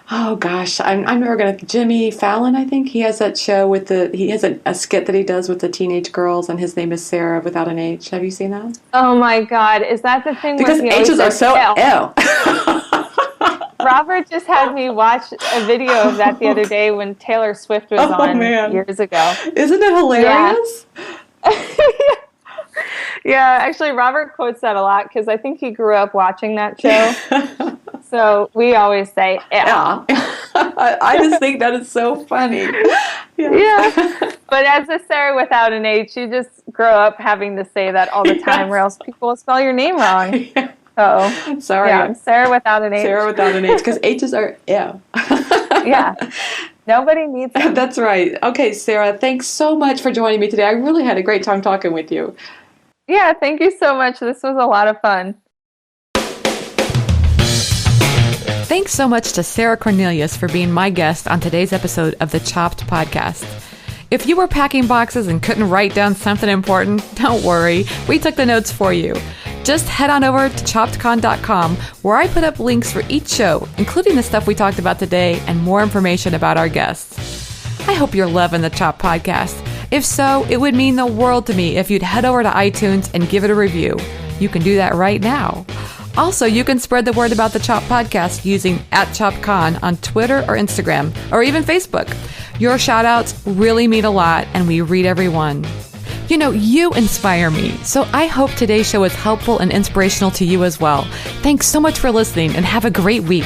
never going to, Jimmy Fallon, I think? He has that show he has a skit that he does with the teenage girls, and his name is Sara without an H. Have you seen that? Oh my God. Is that the thing? Because H's are so L. Robert just had me watch a video of that the other day when Taylor Swift was on years ago. Isn't it hilarious? Yeah, actually, Robert quotes that a lot because I think he grew up watching that show. So we always say, yeah. I just think that is so funny. Yeah. But as a Sara without an H, you just grow up having to say that all the time or else people will spell your name wrong. So, sorry. Yeah, I'm Sara without an H. Sara without an H, because H's are, Yeah. Nobody needs them. That's right. Okay, Sara, thanks so much for joining me today. I really had a great time talking with you. Yeah, thank you so much. This was a lot of fun. Thanks so much to Sara Corenlius for being my guest on today's episode of the Chopped Podcast. If you were packing boxes and couldn't write down something important, don't worry. We took the notes for you. Just head on over to choppedcon.com, where I put up links for each show, including the stuff we talked about today and more information about our guests. I hope you're loving the Chopped Podcast. If so, it would mean the world to me if you'd head over to iTunes and give it a review. You can do that right now. Also, you can spread the word about the Chopped Podcast using @ChoppedCon on Twitter or Instagram, or even Facebook. Your shout-outs really mean a lot, and we read every one. You inspire me, so I hope today's show is helpful and inspirational to you as well. Thanks so much for listening, and have a great week.